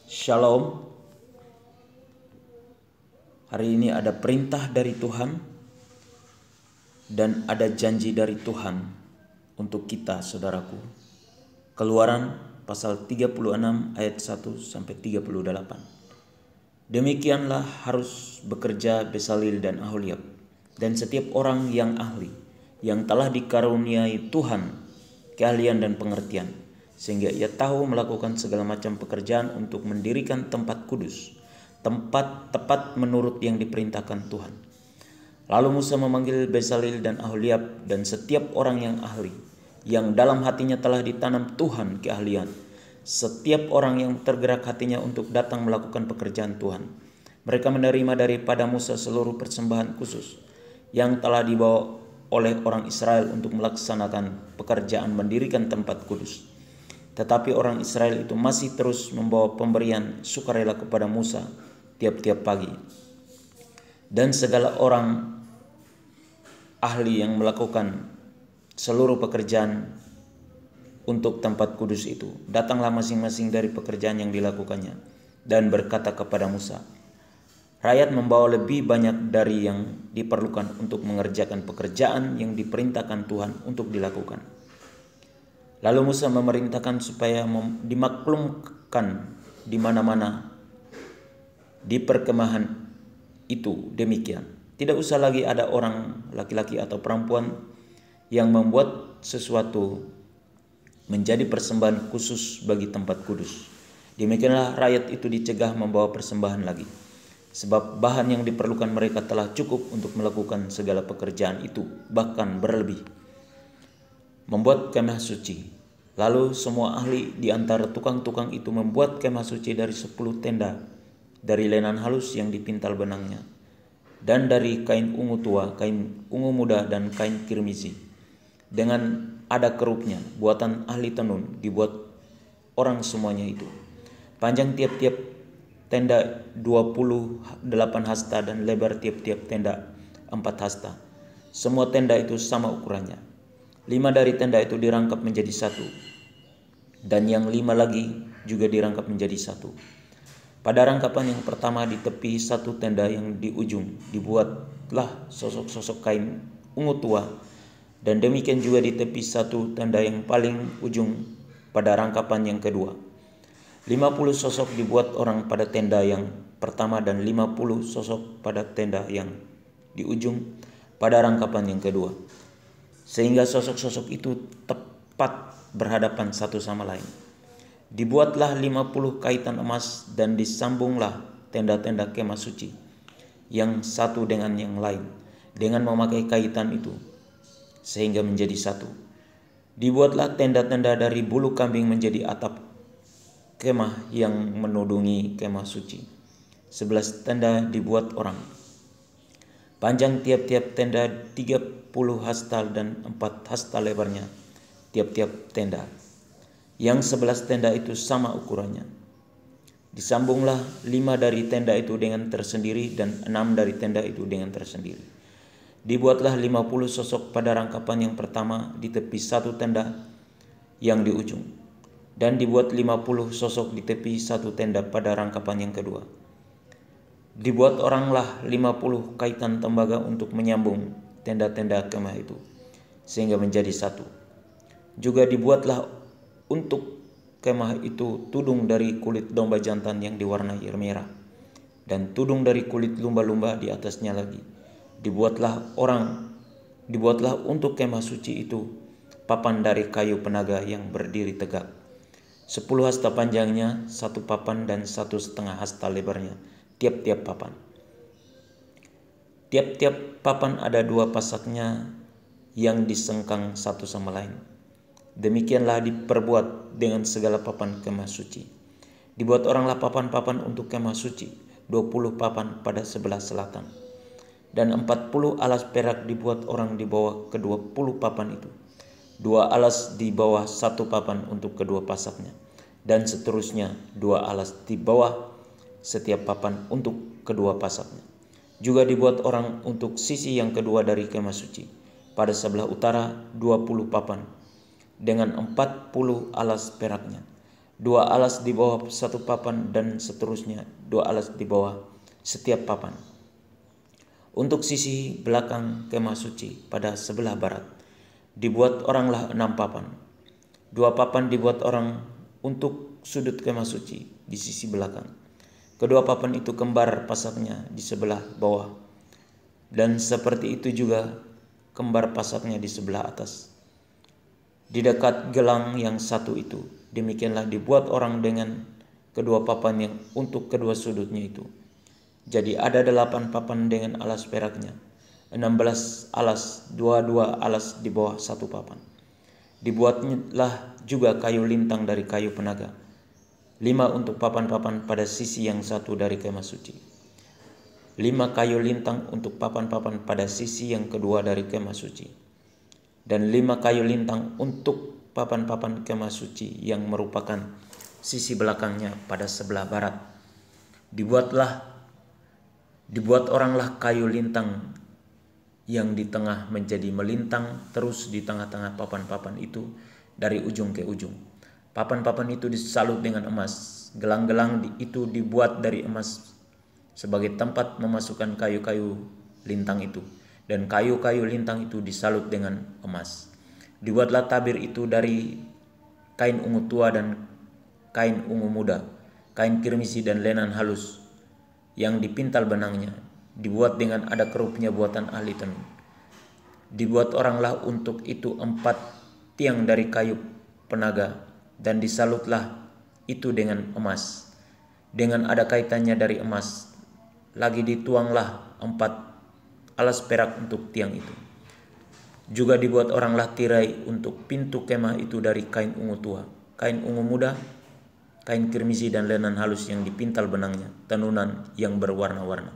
Shalom. Hari ini ada perintah dari Tuhan dan ada janji dari Tuhan untuk kita, saudaraku. Keluaran pasal 36 ayat 1 sampai 38. Demikianlah harus bekerja Bezalel dan Aholiab dan setiap orang yang ahli, yang telah dikaruniai Tuhan keahlian dan pengertian, sehingga ia tahu melakukan segala macam pekerjaan untuk mendirikan tempat kudus, tempat tepat menurut yang diperintahkan Tuhan. Lalu Musa memanggil Bezalel dan Aholiab dan setiap orang yang ahli, yang dalam hatinya telah ditanam Tuhan keahlian, setiap orang yang tergerak hatinya untuk datang melakukan pekerjaan Tuhan. Mereka menerima daripada Musa seluruh persembahan khusus yang telah dibawa oleh orang Israel untuk melaksanakan pekerjaan mendirikan tempat kudus. Tetapi orang Israel itu masih terus membawa pemberian sukarela kepada Musa tiap-tiap pagi. Dan segala orang ahli yang melakukan seluruh pekerjaan untuk tempat kudus itu, datanglah masing-masing dari pekerjaan yang dilakukannya dan berkata kepada Musa, rakyat membawa lebih banyak dari yang diperlukan untuk mengerjakan pekerjaan yang diperintahkan Tuhan untuk dilakukan. Lalu Musa memerintahkan supaya dimaklumkan di mana-mana di perkemahan itu demikian. Tidak usah lagi ada orang laki-laki atau perempuan yang membuat sesuatu menjadi persembahan khusus bagi tempat kudus. Demikianlah rakyat itu dicegah membawa persembahan lagi, sebab bahan yang diperlukan mereka telah cukup untuk melakukan segala pekerjaan itu, bahkan berlebih. Membuat kemah suci. Lalu semua ahli di antara tukang-tukang itu membuat kemah suci dari 10 tenda, dari lenan halus yang dipintal benangnya, dan dari kain ungu tua, kain ungu muda, dan kain kirmizi. Dengan ada kerupnya, buatan ahli tenun, dibuat orang semuanya itu. Panjang tiap-tiap tenda 28 hasta dan lebar tiap-tiap tenda 4 hasta. Semua tenda itu sama ukurannya. 5 dari tenda itu dirangkap menjadi satu, dan yang 5 lagi juga dirangkap menjadi satu. Pada rangkapan yang pertama di tepi satu tenda yang di ujung dibuatlah sosok-sosok kain ungu tua, dan demikian juga di tepi satu tenda yang paling ujung pada rangkapan yang kedua. 50 sosok dibuat orang pada tenda yang pertama dan 50 sosok pada tenda yang di ujung pada rangkapan yang kedua, sehingga sosok-sosok itu tepat berhadapan satu sama lain. Dibuatlah 50 kaitan emas dan disambunglah tenda-tenda kemah suci yang satu dengan yang lain dengan memakai kaitan itu sehingga menjadi satu. Dibuatlah tenda-tenda dari bulu kambing menjadi atap kemah yang menudungi kemah suci. 11 tenda dibuat orang. Panjang tiap-tiap tenda 30 hasta dan 4 hasta lebarnya tiap-tiap tenda. Yang 11 tenda itu sama ukurannya. Disambunglah 5 dari tenda itu dengan tersendiri dan 6 dari tenda itu dengan tersendiri. Dibuatlah 50 sosok pada rangkapan yang pertama di tepi satu tenda yang di ujung, dan dibuat 50 sosok di tepi satu tenda pada rangkapan yang kedua. Dibuat oranglah 50 kaitan tembaga untuk menyambung tenda-tenda kemah itu sehingga menjadi satu. Juga dibuatlah untuk kemah itu tudung dari kulit domba jantan yang diwarnai merah, dan tudung dari kulit lumba-lumba di atasnya lagi. Dibuatlah untuk kemah suci itu papan dari kayu penaga yang berdiri tegak. 10 hasta panjangnya, 1 papan, dan 1,5 hasta lebarnya tiap-tiap papan. Tiap-tiap papan ada 2 pasaknya yang disengkang satu sama lain. Demikianlah diperbuat dengan segala papan kemah suci. Dibuat oranglah papan-papan untuk kemah suci, 20 papan pada sebelah selatan. Dan 40 alas perak dibuat orang di bawah ke-20 papan itu. 2 alas di bawah 1 papan untuk kedua pasaknya, dan seterusnya 2 alas di bawah setiap papan untuk kedua pasaknya. Juga dibuat orang untuk sisi yang kedua dari kemah suci, pada sebelah utara 20 papan dengan 40 alas peraknya. 2 alas di bawah satu papan, dan seterusnya 2 alas di bawah setiap papan. Untuk sisi belakang kemah suci pada sebelah barat dibuat oranglah 6 papan. 2 papan dibuat orang untuk sudut kemah suci di sisi belakang. Kedua papan itu kembar pasaknya di sebelah bawah, dan seperti itu juga kembar pasaknya di sebelah atas. Di dekat gelang yang satu itu, demikianlah dibuat orang dengan kedua papan yang untuk kedua sudutnya itu. Jadi ada 8 papan dengan alas peraknya, 16 alas, 2 alas di bawah satu papan. Dibuatlah juga kayu lintang dari kayu penaga, 5 untuk papan-papan pada sisi yang satu dari kemah suci. 5 kayu lintang untuk papan-papan pada sisi yang kedua dari kemah suci. Dan 5 kayu lintang untuk papan-papan kemah suci yang merupakan sisi belakangnya pada sebelah barat. Dibuat oranglah kayu lintang yang di tengah menjadi melintang terus di tengah-tengah papan-papan itu dari ujung ke ujung. Papan-papan itu disalut dengan emas. Gelang-gelang itu dibuat dari emas sebagai tempat memasukkan kayu-kayu lintang itu. Dan kayu-kayu lintang itu disalut dengan emas. Dibuatlah tabir itu dari kain ungu tua dan kain ungu muda, kain kirmisi dan lenan halus yang dipintal benangnya, dibuat dengan ada kerupnya buatan ahli tenun. Dibuat oranglah untuk itu 4 tiang dari kayu penaga, dan disalutlah itu dengan emas, dengan ada kaitannya dari emas. Lagi dituanglah 4 alas perak untuk tiang itu. Juga dibuat oranglah tirai untuk pintu kemah itu dari kain ungu tua, kain ungu muda, kain kirmisi dan lenan halus yang dipintal benangnya, tenunan yang berwarna-warna.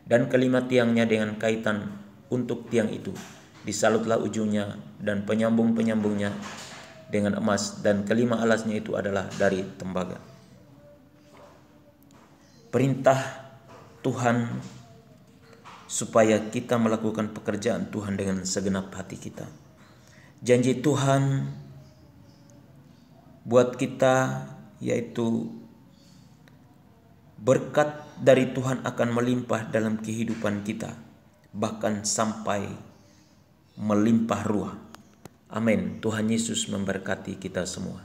Dan kelima tiangnya dengan kaitan untuk tiang itu, disalutlah ujungnya dan penyambung-penyambungnya dengan emas, dan kelima alasnya itu adalah dari tembaga. Perintah Tuhan supaya kita melakukan pekerjaan Tuhan dengan segenap hati kita. Janji Tuhan buat kita yaitu berkat dari Tuhan akan melimpah dalam kehidupan kita, bahkan sampai melimpah ruah. Amin. Tuhan Yesus memberkati kita semua.